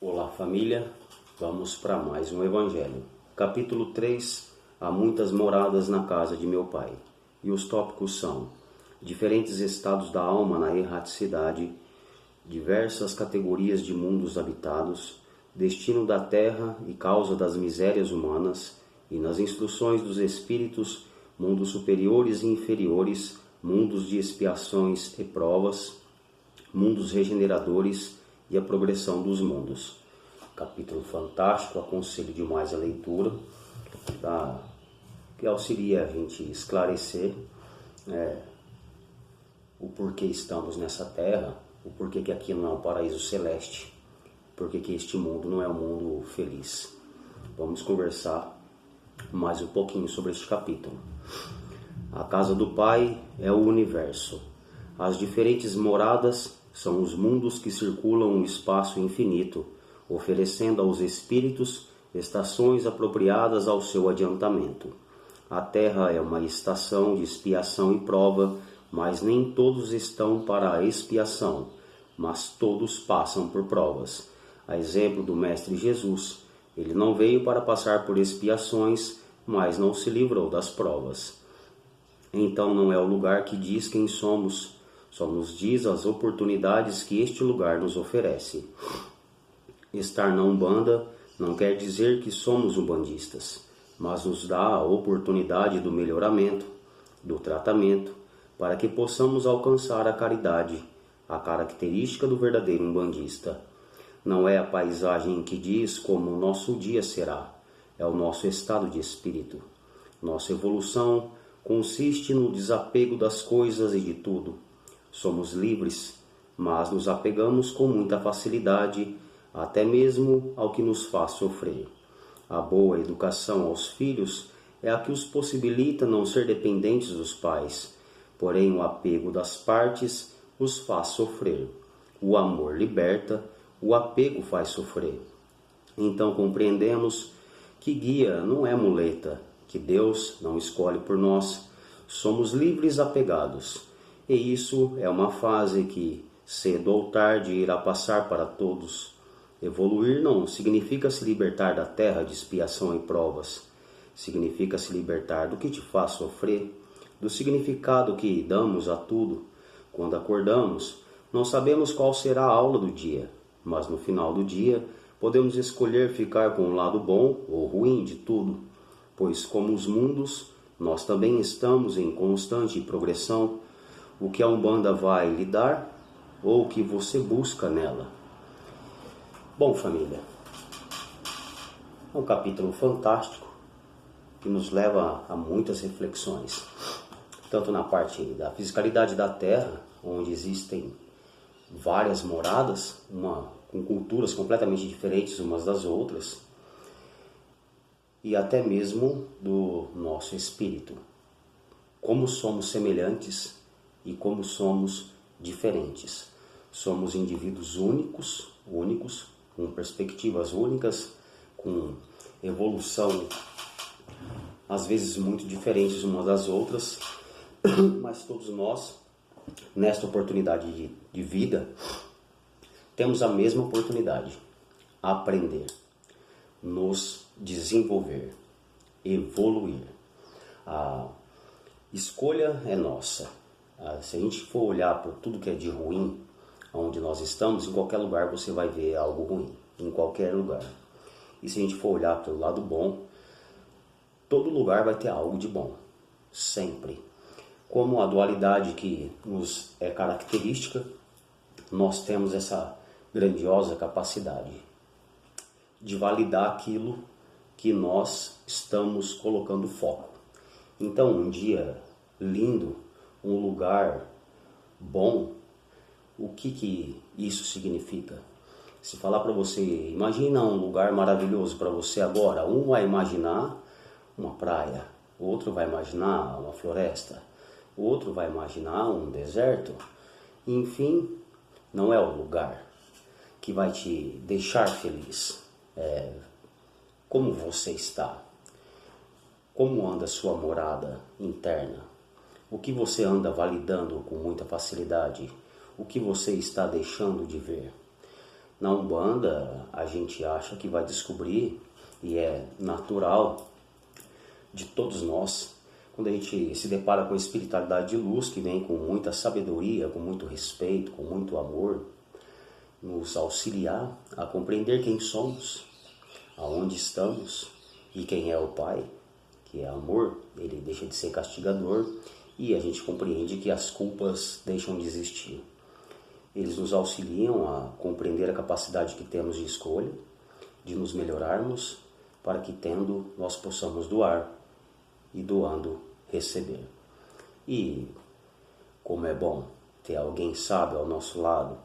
Olá família, vamos para mais um Evangelho. Capítulo 3, há muitas moradas na casa de meu Pai. E os tópicos são: diferentes estados da alma na erraticidade, diversas categorias de mundos habitados, destino da terra e causa das misérias humanas, e nas instruções dos espíritos, mundos superiores e inferiores, mundos de expiações e provas, mundos regeneradores e a progressão dos mundos. Capítulo fantástico, aconselho demais a leitura, que auxilia a gente esclarecer o porquê estamos nessa terra, o porquê que aqui não é um paraíso celeste, porquê que este mundo não é um mundo feliz. Vamos conversar mais um pouquinho sobre este capítulo. A casa do Pai é o universo. As diferentes moradas são os mundos que circulam um espaço infinito, oferecendo aos espíritos estações apropriadas ao seu adiantamento. A Terra é uma estação de expiação e prova, mas nem todos estão para a expiação, mas todos passam por provas. A exemplo do Mestre Jesus, ele não veio para passar por expiações, mas não se livrou das provas. Então não é o lugar que diz quem somos, só nos diz as oportunidades que este lugar nos oferece. Estar na Umbanda não quer dizer que somos umbandistas, mas nos dá a oportunidade do melhoramento, do tratamento, para que possamos alcançar a caridade, a característica do verdadeiro umbandista. Não é a paisagem que diz como o nosso dia será, é o nosso estado de espírito. Nossa evolução consiste no desapego das coisas e de tudo. Somos livres, mas nos apegamos com muita facilidade, até mesmo ao que nos faz sofrer. A boa educação aos filhos é a que os possibilita não ser dependentes dos pais, porém o apego das partes os faz sofrer. O amor liberta, o apego faz sofrer. Então compreendemos que guia não é muleta, que Deus não escolhe por nós. Somos livres apegados, e isso é uma fase que, cedo ou tarde, irá passar para todos. Evoluir não significa se libertar da terra de expiação e provas. Significa se libertar do que te faz sofrer, do significado que damos a tudo. Quando acordamos, não sabemos qual será a aula do dia, mas no final do dia podemos escolher ficar com o lado bom ou ruim de tudo, pois como os mundos, nós também estamos em constante progressão. O que a Umbanda vai lhe dar ou o que você busca nela. Bom, família, é um capítulo fantástico que nos leva a muitas reflexões, tanto na parte da fisicalidade da Terra, onde existem várias moradas, com culturas completamente diferentes umas das outras, e até mesmo do nosso espírito. Como somos semelhantes e como somos diferentes. Somos indivíduos únicos, com perspectivas únicas, com evolução às vezes muito diferentes umas das outras, mas todos nós, nesta oportunidade de vida, temos a mesma oportunidade: aprender, nos desenvolver, evoluir. A escolha é nossa. Se a gente for olhar por tudo que é de ruim, onde nós estamos, em qualquer lugar você vai ver algo ruim, em qualquer lugar. E se a gente for olhar pelo lado bom, todo lugar vai ter algo de bom, sempre. Como a dualidade que nos é característica, nós temos essa grandiosa capacidade de validar aquilo que nós estamos colocando foco. Então, um dia lindo, um lugar bom, o que isso significa? Se falar para você, imagina um lugar maravilhoso para você agora, um vai imaginar uma praia, outro vai imaginar uma floresta, outro vai imaginar um deserto. Enfim, não é o lugar que vai te deixar feliz. Como você está? Como anda a sua morada interna? O que você anda validando com muita facilidade? O que você está deixando de ver? Na Umbanda, a gente acha que vai descobrir, e é natural de todos nós, quando a gente se depara com a espiritualidade de luz, que vem com muita sabedoria, com muito respeito, com muito amor, nos auxiliar a compreender quem somos, aonde estamos e quem é o Pai, que é amor, ele deixa de ser castigador e a gente compreende que as culpas deixam de existir. Eles nos auxiliam a compreender a capacidade que temos de escolha, de nos melhorarmos, para que tendo nós possamos doar e doando receber. E como é bom ter alguém sábio ao nosso lado,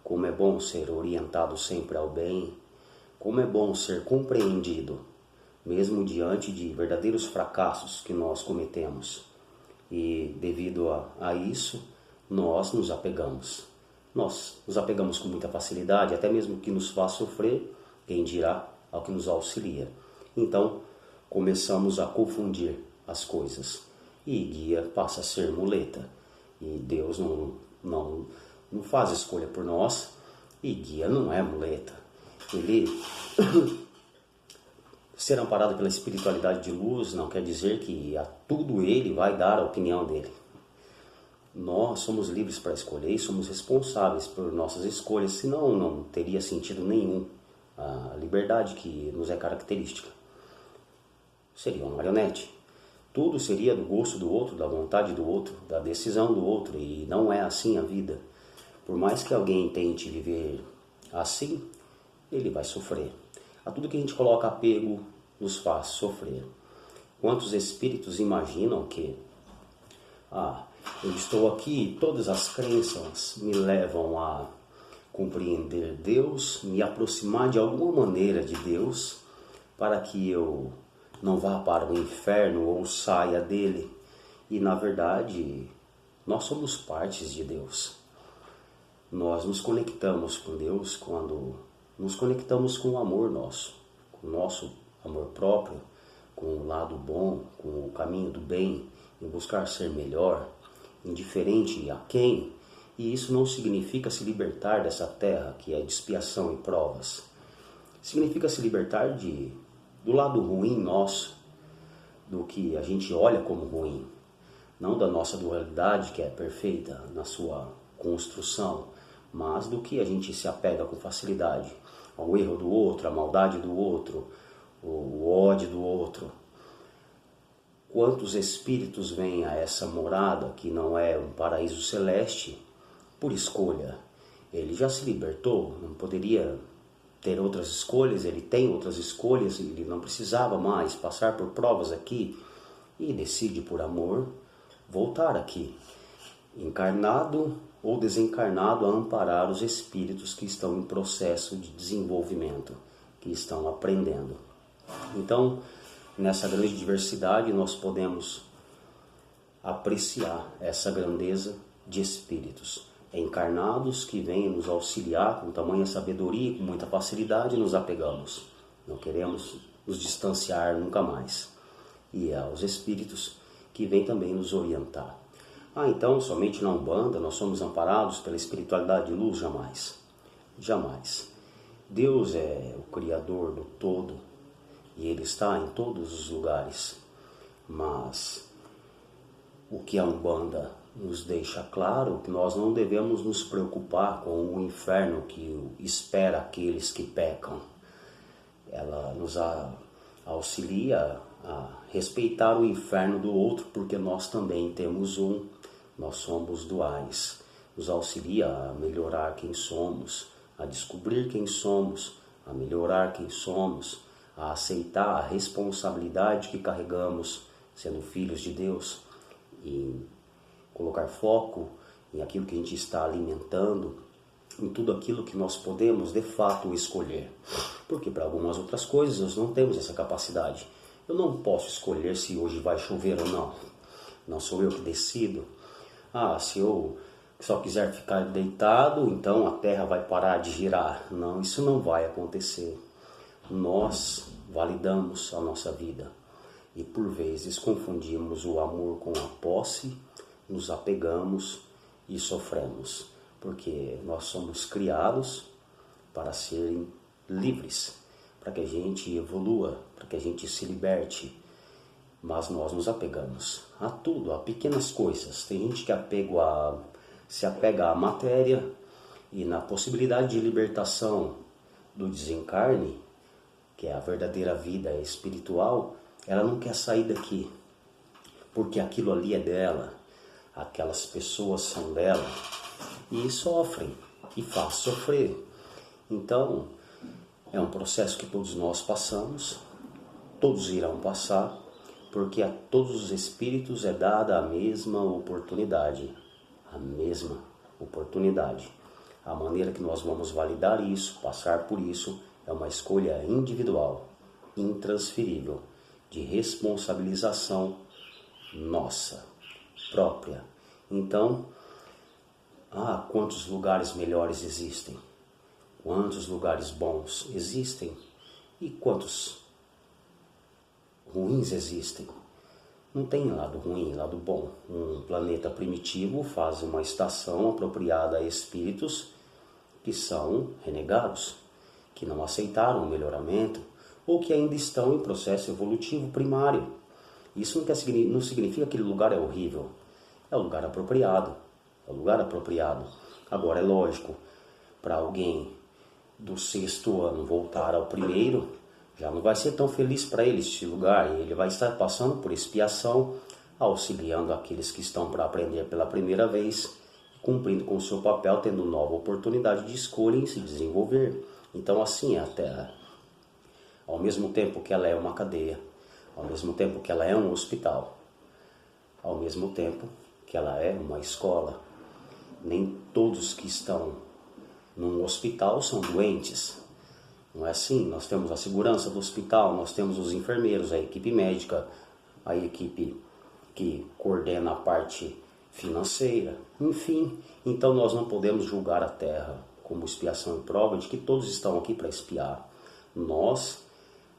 como é bom ser orientado sempre ao bem, como é bom ser compreendido, mesmo diante de verdadeiros fracassos que nós cometemos. E devido a isso, nós nos apegamos. Nós nos apegamos com muita facilidade, até mesmo que nos faz sofrer, quem dirá ao que nos auxilia. Então, começamos a confundir as coisas. E guia passa a ser muleta. E Deus não faz escolha por nós. E guia não é muleta. Ele ser amparado pela espiritualidade de luz não quer dizer que a tudo ele vai dar a opinião dele. Nós somos livres para escolher e somos responsáveis por nossas escolhas, senão não teria sentido nenhum a liberdade que nos é característica. Seria uma marionete. Tudo seria do gosto do outro, da vontade do outro, da decisão do outro, e não é assim a vida. Por mais que alguém tente viver assim, ele vai sofrer. A tudo que a gente coloca apego nos faz sofrer. Quantos espíritos imaginam que eu estou aqui e todas as crenças me levam a compreender Deus, me aproximar de alguma maneira de Deus, para que eu não vá para o inferno ou saia dele. E na verdade, nós somos partes de Deus. Nós nos conectamos com Deus quando nos conectamos com o amor nosso, com o nosso amor próprio, com o lado bom, com o caminho do bem, em buscar ser melhor, indiferente a quem. E isso não significa se libertar dessa terra que é de expiação e provas. Significa se libertar do lado ruim nosso, do que a gente olha como ruim, não da nossa dualidade que é perfeita na sua construção, mas do que a gente se apega com facilidade, ao erro do outro, à maldade do outro, o ódio do outro. Quantos espíritos vêm a essa morada que não é um paraíso celeste por escolha? Ele já se libertou, não poderia ter outras escolhas, ele tem outras escolhas, ele não precisava mais passar por provas aqui e decide por amor voltar aqui, encarnado ou desencarnado, a amparar os espíritos que estão em processo de desenvolvimento, que estão aprendendo. Então, nessa grande diversidade, nós podemos apreciar essa grandeza de espíritos encarnados que vêm nos auxiliar com tamanha sabedoria e com muita facilidade. Nos apegamos, não queremos nos distanciar nunca mais. E aos espíritos que vêm também nos orientar. Então somente na Umbanda nós somos amparados pela espiritualidade de luz? Jamais. Jamais. Deus é o Criador do todo e Ele está em todos os lugares. Mas o que a Umbanda nos deixa claro que nós não devemos nos preocupar com o inferno que espera aqueles que pecam. Ela nos auxilia a respeitar o inferno do outro, porque nós também temos um, nós somos duais. Nos auxilia a melhorar quem somos, a descobrir quem somos, a melhorar quem somos, a aceitar a responsabilidade que carregamos sendo filhos de Deus e colocar foco em aquilo que a gente está alimentando, em tudo aquilo que nós podemos de fato escolher. Porque para algumas outras coisas nós não temos essa capacidade. Eu não posso escolher se hoje vai chover ou não. Não sou eu que decido. Se eu só quiser ficar deitado, então a Terra vai parar de girar. Não, isso não vai acontecer. Nós validamos a nossa vida e por vezes confundimos o amor com a posse, nos apegamos e sofremos, porque nós somos criados para serem livres, para que a gente evolua, para que a gente se liberte. Mas nós nos apegamos a tudo, a pequenas coisas. Tem gente que se apega à matéria e na possibilidade de libertação do desencarne, que é a verdadeira vida espiritual, ela não quer sair daqui, porque aquilo ali é dela, aquelas pessoas são dela, e sofrem, e faz sofrer. Então, é um processo que todos nós passamos, todos irão passar, porque a todos os espíritos é dada a mesma oportunidade. A mesma oportunidade. A maneira que nós vamos validar isso, passar por isso, é uma escolha individual, intransferível, de responsabilização nossa, própria. Então, quantos lugares melhores existem? Quantos lugares bons existem? E quantos ruins existem? Não tem lado ruim, lado bom. Um planeta primitivo faz uma estação apropriada a espíritos que são renegados, que não aceitaram o melhoramento ou que ainda estão em processo evolutivo primário. Isso não significa que aquele lugar é horrível. É o lugar apropriado. É o lugar apropriado. Agora, é lógico, para alguém do 6º ano voltar ao primeiro, já não vai ser tão feliz para ele este lugar, e ele vai estar passando por expiação, auxiliando aqueles que estão para aprender pela primeira vez, cumprindo com o seu papel, tendo nova oportunidade de escolha em se desenvolver. Então assim é a Terra. Ao mesmo tempo que ela é uma cadeia, ao mesmo tempo que ela é um hospital, ao mesmo tempo que ela é uma escola. Nem todos que estão num hospital são doentes. Não é assim? Nós temos a segurança do hospital, nós temos os enfermeiros, a equipe médica, a equipe que coordena a parte financeira, enfim. Então nós não podemos julgar a Terra como expiação e prova de que todos estão aqui para expiar. Nós,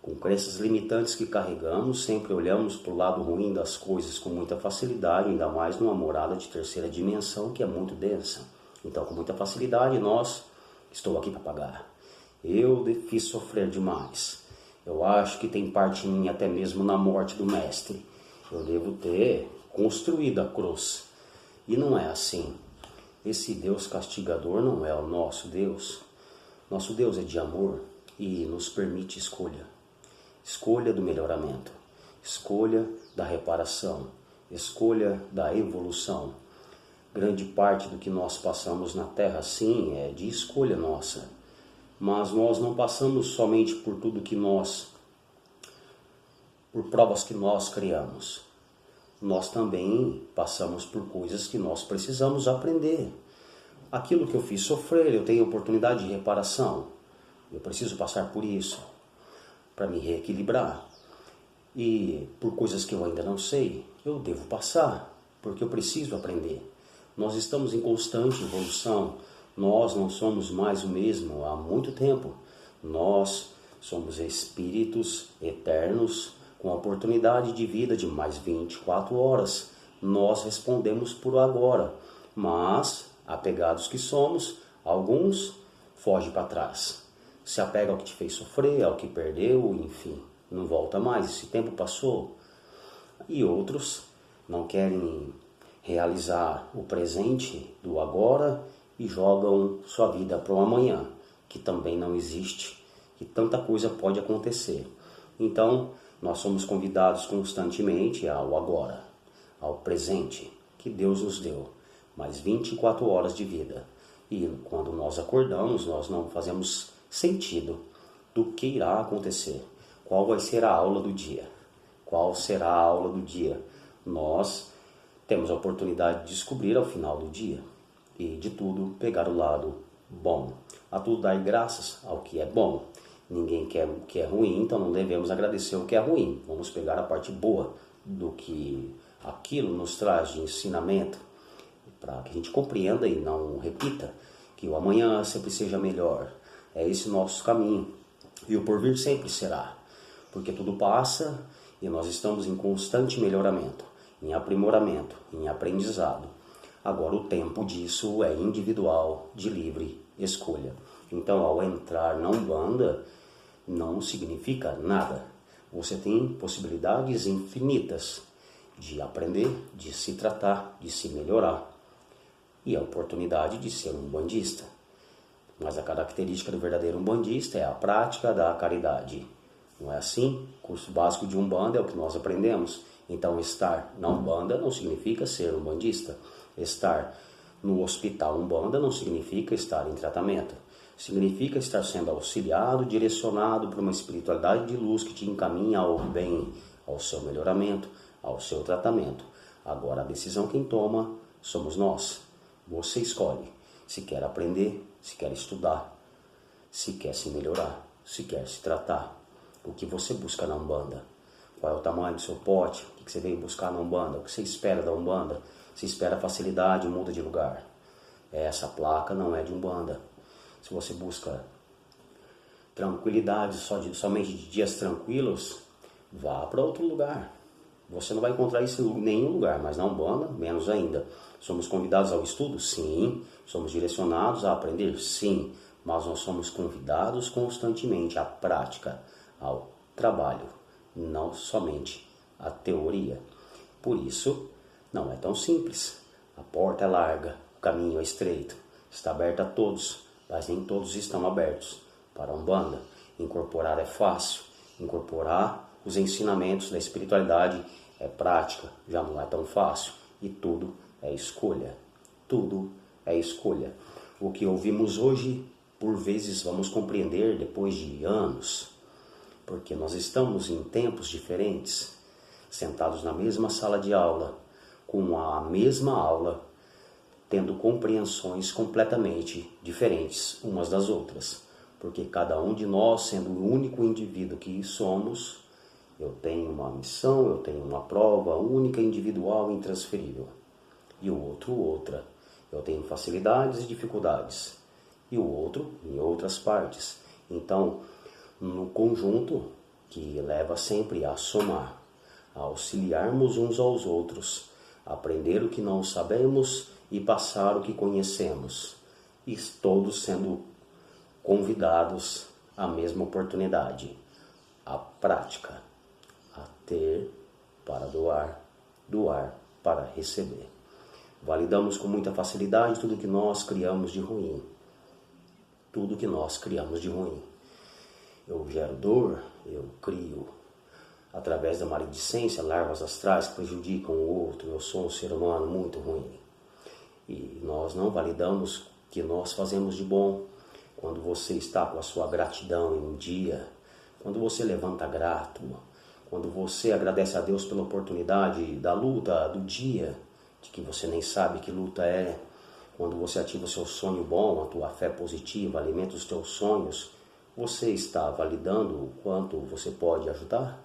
com crenças limitantes que carregamos, sempre olhamos para o lado ruim das coisas com muita facilidade, ainda mais numa morada de terceira dimensão que é muito densa. Então, com muita facilidade, estou aqui para pagar. Eu fiz sofrer demais. Eu acho que tem parte minha até mesmo na morte do mestre. Eu devo ter construído a cruz. E não é assim. Esse Deus castigador não é o nosso Deus. Nosso Deus é de amor e nos permite escolha. Escolha do melhoramento. Escolha da reparação. Escolha da evolução. Grande parte do que nós passamos na Terra, sim, é de escolha nossa. Mas nós não passamos somente por por provas que nós criamos. Nós também passamos por coisas que nós precisamos aprender. Aquilo que eu fiz sofrer, eu tenho oportunidade de reparação. Eu preciso passar por isso para me reequilibrar. E por coisas que eu ainda não sei, eu devo passar, porque eu preciso aprender. Nós estamos em constante evolução. Nós não somos mais o mesmo há muito tempo. Nós somos espíritos eternos com a oportunidade de vida de mais 24 horas. Nós respondemos por agora, mas, apegados que somos, alguns fogem para trás. Se apega ao que te fez sofrer, ao que perdeu, enfim, não volta mais, esse tempo passou. E outros não querem realizar o presente do agora e jogam sua vida para o amanhã, que também não existe, que tanta coisa pode acontecer. Então, nós somos convidados constantemente ao agora, ao presente, que Deus nos deu, mais 24 horas de vida. E quando nós acordamos, nós não fazemos sentido do que irá acontecer. Qual vai ser a aula do dia? Qual será a aula do dia? Nós temos a oportunidade de descobrir ao final do dia. E de tudo pegar o lado bom. A tudo dar graças ao que é bom. Ninguém quer o que é ruim, então não devemos agradecer o que é ruim. Vamos pegar a parte boa do que aquilo nos traz de ensinamento, para que a gente compreenda e não repita, que o amanhã sempre seja melhor. É esse o nosso caminho. E o porvir sempre será, porque tudo passa e nós estamos em constante melhoramento, em aprimoramento, em aprendizado. Agora o tempo disso é individual, de livre escolha. Então, ao entrar na Umbanda, não significa nada. Você tem possibilidades infinitas de aprender, de se tratar, de se melhorar. E a oportunidade de ser um umbandista. Mas a característica do verdadeiro umbandista é a prática da caridade. Não é assim? O curso básico de Umbanda é o que nós aprendemos. Então, estar na Umbanda não significa ser umbandista. Estar no hospital Umbanda não significa estar em tratamento. Significa estar sendo auxiliado, direcionado por uma espiritualidade de luz que te encaminha ao bem, ao seu melhoramento, ao seu tratamento. Agora, a decisão quem toma somos nós. Você escolhe se quer aprender, se quer estudar, se quer se melhorar, se quer se tratar. O que você busca na Umbanda? Qual é o tamanho do seu pote? O que você veio buscar na Umbanda? O que você espera da Umbanda? Se espera facilidade, muda de lugar. Essa placa não é de Umbanda. Se você busca tranquilidade somente de dias tranquilos, vá para outro lugar. Você não vai encontrar isso em nenhum lugar, mas na Umbanda, menos ainda. Somos convidados ao estudo? Sim. Somos direcionados a aprender? Sim. Mas nós somos convidados constantemente à prática, ao trabalho, não somente à teoria. Por isso, não é tão simples. A porta é larga, o caminho é estreito. Está aberto a todos, mas nem todos estão abertos para a Umbanda. Incorporar é fácil. Incorporar os ensinamentos da espiritualidade é prática, já não é tão fácil. E tudo é escolha. Tudo é escolha. O que ouvimos hoje, por vezes vamos compreender depois de anos, porque nós estamos em tempos diferentes, sentados na mesma sala de aula, com a mesma aula, tendo compreensões completamente diferentes umas das outras. Porque cada um de nós, sendo o único indivíduo que somos, eu tenho uma missão, eu tenho uma prova única, individual e intransferível. E o outro, outra. Eu tenho facilidades e dificuldades. E o outro, em outras partes. Então, no conjunto, que leva sempre a somar, a auxiliarmos uns aos outros, aprender o que não sabemos e passar o que conhecemos. E todos sendo convidados à mesma oportunidade, a prática, a ter para doar, doar para receber. Validamos com muita facilidade tudo que nós criamos de ruim. Tudo que nós criamos de ruim. Eu gero dor, eu crio. Através da maledicência, larvas astrais que prejudicam o outro. Eu sou um ser humano muito ruim. E nós não validamos o que nós fazemos de bom. Quando você está com a sua gratidão em dia, quando você levanta grato, quando você agradece a Deus pela oportunidade da luta, do dia, de que você nem sabe que luta é, quando você ativa o seu sonho bom, a tua fé positiva, alimenta os teus sonhos, você está validando o quanto você pode ajudar?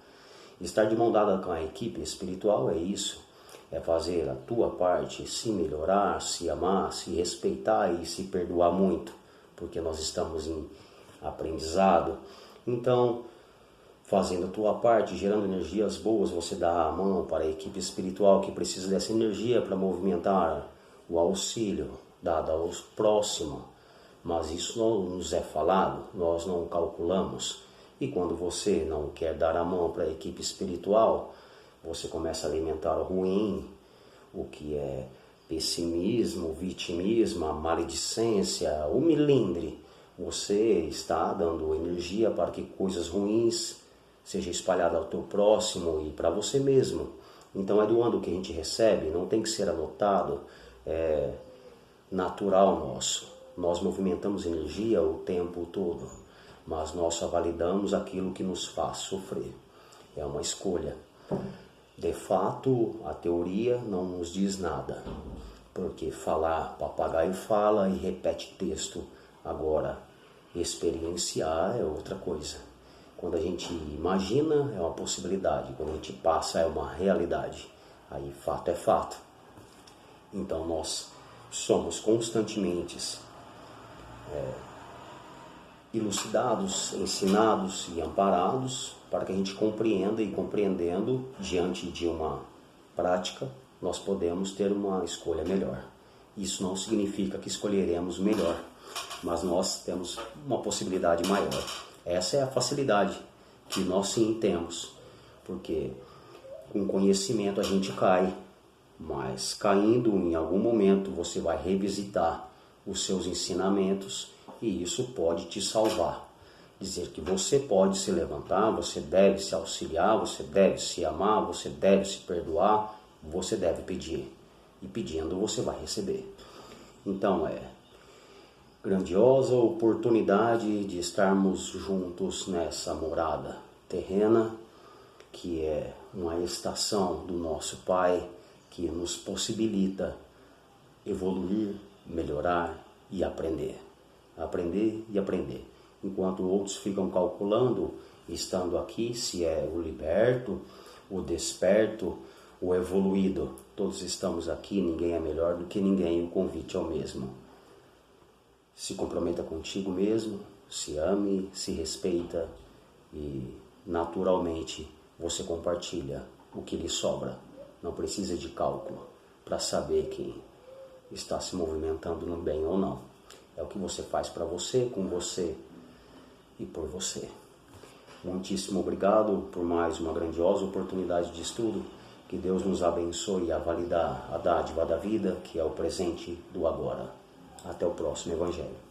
Estar de mão dada com a equipe espiritual é isso, é fazer a tua parte, se melhorar, se amar, se respeitar e se perdoar muito, porque nós estamos em aprendizado. Então, fazendo a tua parte, gerando energias boas, você dá a mão para a equipe espiritual que precisa dessa energia para movimentar o auxílio dado aos próximos. Mas isso não nos é falado, nós não calculamos. E quando você não quer dar a mão para a equipe espiritual, você começa a alimentar o ruim, o que é pessimismo, vitimismo, a maledicência, o milindre. Você está dando energia para que coisas ruins seja espalhada ao teu próximo e para você mesmo. Então é doando o que a gente recebe, não tem que ser anotado, é natural nosso. Nós movimentamos energia o tempo todo, mas nós só validamos aquilo que nos faz sofrer. É uma escolha. De fato, a teoria não nos diz nada, porque falar, papagaio fala e repete texto. Agora, experienciar é outra coisa. Quando a gente imagina, é uma possibilidade. Quando a gente passa, é uma realidade. Aí, fato é fato. Então, nós somos constantemente elucidados, ensinados e amparados para que a gente compreenda e compreendendo, diante de uma prática, nós podemos ter uma escolha melhor. Isso não significa que escolheremos melhor. mas nós temos uma possibilidade maior. Essa é a facilidade que nós sim temos, porque com conhecimento a gente cai, mas caindo em algum momento você vai revisitar os seus ensinamentos e isso pode te salvar. Dizer que você pode se levantar, você deve se auxiliar, você deve se amar, você deve se perdoar, você deve pedir. E pedindo você vai receber. Então é grandiosa oportunidade de estarmos juntos nessa morada terrena, que é uma estação do nosso Pai, que nos possibilita evoluir, melhorar e aprender. Aprender e aprender. Enquanto outros ficam calculando, estando aqui, se é o liberto, o desperto, o evoluído. Todos estamos aqui, ninguém é melhor do que ninguém, o convite é o mesmo. Se comprometa contigo mesmo, se ame, se respeita e naturalmente você compartilha o que lhe sobra. Não precisa de cálculo para saber que está se movimentando no bem ou não. É o que você faz para você, com você e por você. Muitíssimo obrigado por mais uma grandiosa oportunidade de estudo. Que Deus nos abençoe a validar a dádiva da vida, que é o presente do agora. Até o próximo Evangelho.